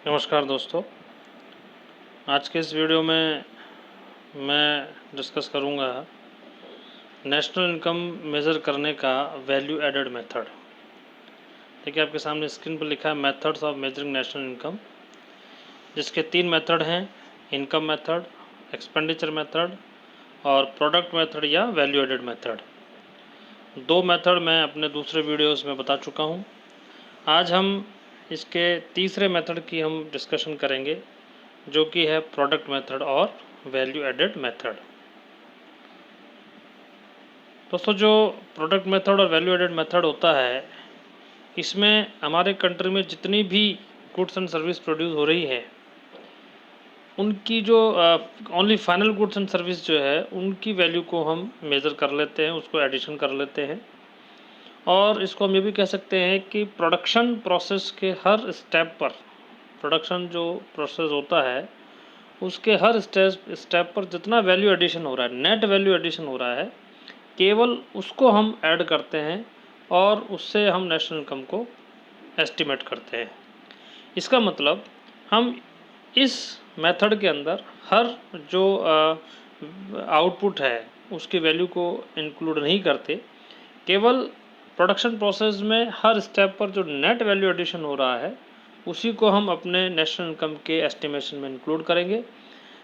नमस्कार दोस्तों। आज के इस वीडियो में मैं डिस्कस करूंगा नेशनल इनकम मेज़र करने का वैल्यू एडेड मेथड। देखिए आपके सामने स्क्रीन पर लिखा है methods of measuring national income, जिसके 3 मेथड हैं, इनकम मेथड, एक्सपेंडिचर मेथड और प्रोडक्ट मेथड या वैल्यू एडेड मेथड। 2 मेथड मैं अपने दूसरे वीडियोस में बता चुका हूं। आज हम इसके तीसरे मेथड की हम डिस्कशन करेंगे, जो कि है प्रोडक्ट मेथड और वैल्यू एडेड मेथड। दोस्तों, जो प्रोडक्ट मेथड और वैल्यू एडेड मेथड होता है, इसमें हमारे कंट्री में जितनी भी गुड्स एंड सर्विस प्रोड्यूस हो रही है, उनकी जो only final goods and service जो है, उनकी वैल्यू को हम मेज़र कर लेते हैं, उसको एडिशन कर लेते हैं। और इसको हम ये भी कह सकते हैं कि प्रोडक्शन प्रोसेस के हर स्टेप पर, प्रोडक्शन जो प्रोसेस होता है उसके हर स्टेप पर जितना वैल्यू एडिशन हो रहा है, नेट वैल्यू एडिशन हो रहा है, केवल उसको हम ऐड करते हैं और उससे हम नेशनल इनकम को एस्टिमेट करते हैं। इसका मतलब हम इस मेथड के अंदर हर जो आउटपुट है उसकी वैल्यू को इंक्लूड नहीं करते, केवल प्रोडक्शन प्रोसेस में हर स्टेप पर जो नेट वैल्यू एडिशन हो रहा है उसी को हम अपने नेशनल इनकम के एस्टिमेशन में इंक्लूड करेंगे।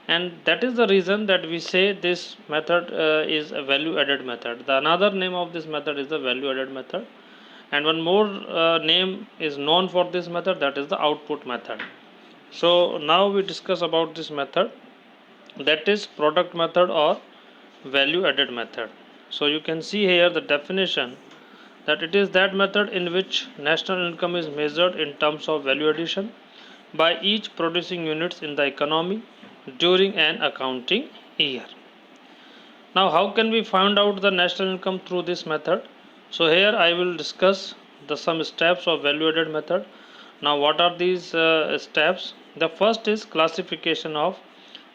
And that is the reason that we say this method is a value added method. The another name of this method is the value added method, and one more name is known for this method, that is the output method. So now we discuss about this method, that is product method or value added method. So you can see here the definition, that it is that method in which national income is measured in terms of value addition by each producing units in the economy during an accounting year. Now, how can we find out the national income through this method? So here I will discuss some steps of value added method. Now, what are these steps? The first is classification of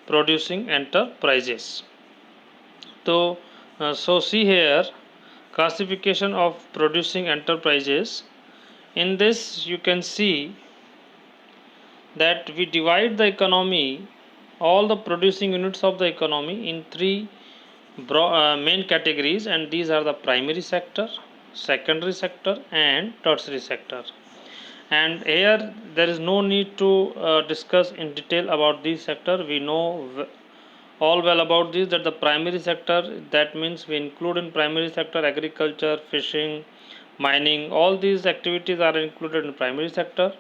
producing enterprises. So see here, classification of producing enterprises. In this you can see that we divide the economy, all the producing units of the economy, in 3 main categories, and these are the primary sector, secondary sector and tertiary sector. And here there is no need to discuss in detail about these sector. We know all well about this, that the primary sector, that means we include in primary sector agriculture, fishing, mining, all these activities are included in primary sector.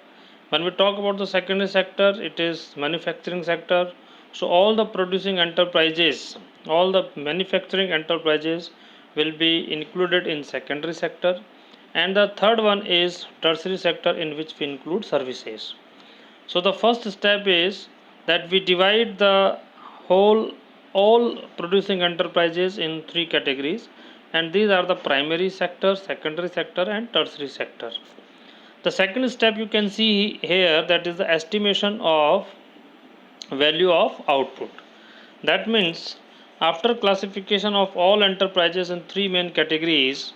When we talk about the secondary sector, it is manufacturing sector. So all the producing enterprises, all the manufacturing enterprises will be included in secondary sector. And the third one is tertiary sector, in which we include services. So the first step is that we divide the all producing enterprises in 3 categories, and these are the primary sector, secondary sector and tertiary sector. The second step you can see here, that is the estimation of value of output. That means after classification of all enterprises in 3 main categories,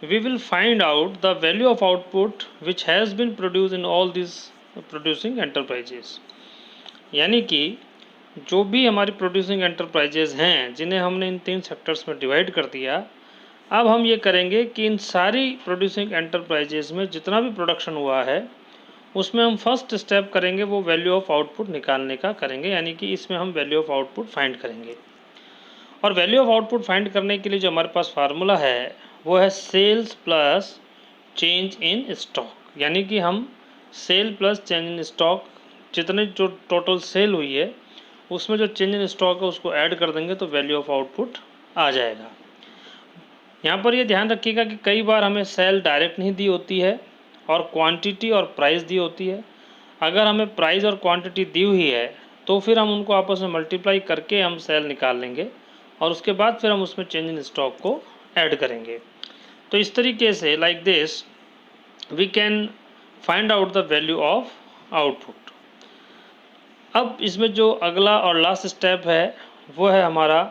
we will find out the value of output which has been produced in all these producing enterprises. यानी कि जो भी हमारी producing enterprises हैं, जिन्हें हमने इन 3 sectors में divide कर दिया, अब हम ये करेंगे कि इन सारी प्रोड्यूसिंग एंटरप्राइजेज में जितना भी प्रोडक्शन हुआ है उसमें हम फर्स्ट स्टेप करेंगे वो वैल्यू ऑफ आउटपुट निकालने का करेंगे, यानी कि इसमें हम वैल्यू ऑफ आउटपुट फाइंड करेंगे। और वैल्यू ऑफ आउटपुट फाइंड करने के लिए जो हमारे पास फार्मूला है वो है sales plus change in stock, यानी कि हम sale plus change in stock, जितने जो टोटल सेल हुई है उसमें जो चेंज इन स्टॉक है उसको ऐड कर देंगे तो वैल्यू ऑफ आउटपुट आ जाएगा। यहाँ पर ये ध्यान रखिएगा कि कई बार हमें सेल डायरेक्ट नहीं दी होती है और क्वांटिटी और प्राइस दी होती है। अगर हमें प्राइस और क्वांटिटी दी हुई है तो फिर हम उनको आपस में मल्टीप्लाई करके हम सेल निकाल लेंगे और उसके बाद फिर हम उसमें चेंज इन स्टॉक को ऐड करेंगे। तो इस तरीके से like this we can find out the value of output. अब इसमें जो अगला और लास्ट स्टेप है वो है हमारा,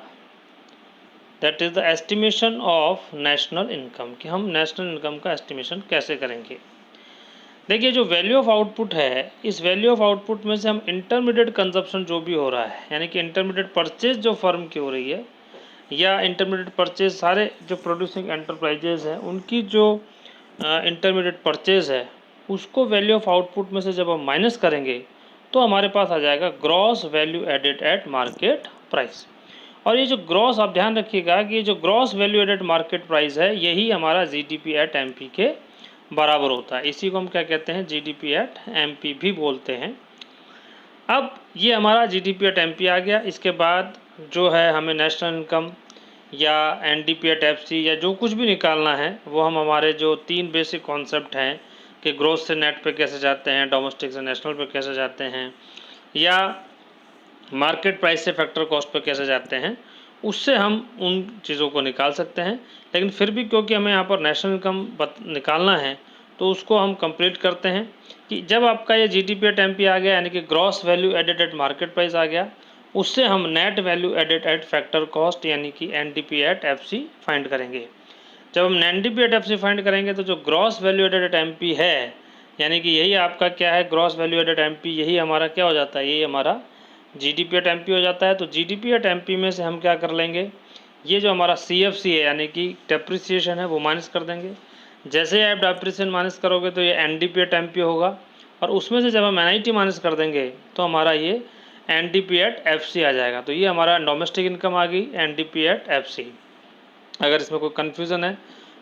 that is the estimation of national income, कि हम नेशनल इनकम का एस्टिमेशन कैसे करेंगे। देखिए जो वैल्यू ऑफ आउटपुट है, इस वैल्यू ऑफ आउटपुट में से हम इंटरमीडिएट कंजप्शन जो भी हो रहा है, यानी कि इंटरमीडिएट परचेज जो फर्म की हो रही है या इंटरमीडिएट परचेज सारे जो प्रोड्यूसिंग एंटरप्राइजेज हैं उनकी जो इंटरमीडिएट परचेज है, उसको वैल्यू ऑफ आउटपुट में से जब हम माइनस करेंगे तो हमारे पास आ जाएगा gross value added at market price. और ये जो ग्रॉस, आप ध्यान रखिएगा कि ये जो gross value added market price है, यही हमारा जीडीपी एट एमपी के बराबर होता है। इसी को हम क्या कहते हैं, जीडीपी एट एमपी भी बोलते हैं। अब ये हमारा जीडीपी एट एमपी आ गया। इसके बाद जो है हमें नेशनल इनकम या एनडीपी एट एफसी या जो कुछ भी निकालना है, वो हम हमारे जो 3 बेसिक कॉन्सेप्ट हैं कि ग्रोथ से नेट पे कैसे जाते हैं, डोमेस्टिक से नेशनल पे कैसे जाते हैं, या मार्केट प्राइस से फैक्टर कॉस्ट पे कैसे जाते हैं, उससे हम उन चीज़ों को निकाल सकते हैं। लेकिन फिर भी क्योंकि हमें यहाँ पर नेशनल इनकम निकालना है, तो उसको हम कंप्लीट करते हैं कि जब आपका ये जीडीपी एट एमपी आ गया, यानी कि gross value added at market price आ गया, उससे हम net value added at factor cost यानी कि एनडीपी एट एफसी फाइंड करेंगे। जब हम एनडीपी एट एफसी फाइंड करेंगे तो जो gross value added at MP है, यानी कि यही आपका क्या है, ग्रॉस वैल्यू एडेड एमपी, यही हमारा क्या हो जाता है, यही हमारा जीडीपी एट एमपी हो जाता है। तो जीडीपी एट एमपी में से हम क्या कर लेंगे, ये जो हमारा सीएफसी है यानी कि डेप्रिसिएशन है, वो माइनस कर देंगे। जैसे ही आप डेप्रिसिएशन माइनस करोगे तो ये एनडीपी एट एमपी होगा, और उसमें से जब हम एनआईटी माइनस कर देंगे तो हमारा ये एनडीपी एट एफसी आ जाएगा। तो ये हमारा डोमेस्टिक इनकम आ गई, एनडीपी एट एफसी। अगर इसमें कोई कन्फ्यूज़न है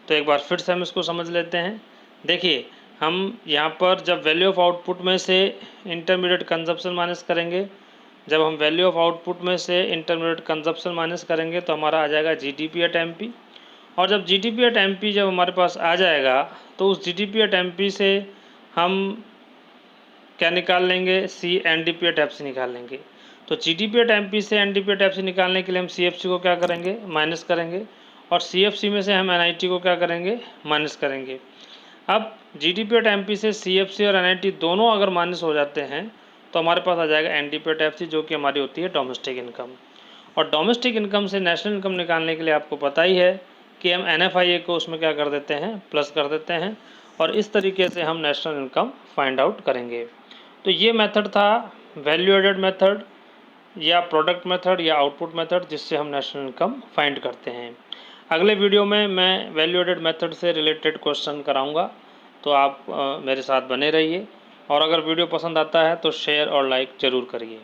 तो एक बार फिर से हम इसको समझ लेते हैं। देखिए हम यहाँ पर जब वैल्यू ऑफ आउटपुट में से इंटरमीडिएट कंजप्शन माइनस करेंगे, जब हम वैल्यू ऑफ आउटपुट में से इंटरमीडिएट कंजप्शन माइनस करेंगे तो हमारा आ जाएगा जीडीपी एट एमपी। और जब जीडीपी एट एमपी जब हमारे पास आ जाएगा तो उस जीडीपी एट एमपी से हम क्या निकाल लेंगे, सी एनडीपी एट एफसी निकाल लेंगे। तो जीडीपी एट एमपी से एनडीपी एट एफसी निकालने के लिए हम सीएफसी को क्या करेंगे, माइनस करेंगे, और सीएफसी में से हम एनआईटी को क्या करेंगे, माइनस करेंगे। अब जीडीपी एट एमपी से सीएफसी और एनआईटी दोनों अगर माइनस हो जाते हैं तो हमारे पास आ जाएगा एनडीपी एट एफसी, जो कि हमारी होती है डोमेस्टिक इनकम। और डोमेस्टिक इनकम से नेशनल इनकम निकालने के लिए आपको पता ही है कि हम एनएफआईए को उसमें क्या कर देते हैं, प्लस कर देते हैं, और इस तरीके से हम नेशनल इनकम फाइंड आउट करेंगे। तो ये मेथड था वैल्यू एडेड मेथड या प्रोडक्ट मेथड या आउटपुट मेथड, जिससे हम नेशनल इनकम फाइंड करते हैं। अगले वीडियो में मैं वैल्यू एडेड मेथड से रिलेटेड क्वेश्चन कराऊंगा, तो आप मेरे साथ बने रहिए। और अगर वीडियो पसंद आता है तो शेयर और लाइक ज़रूर करिए।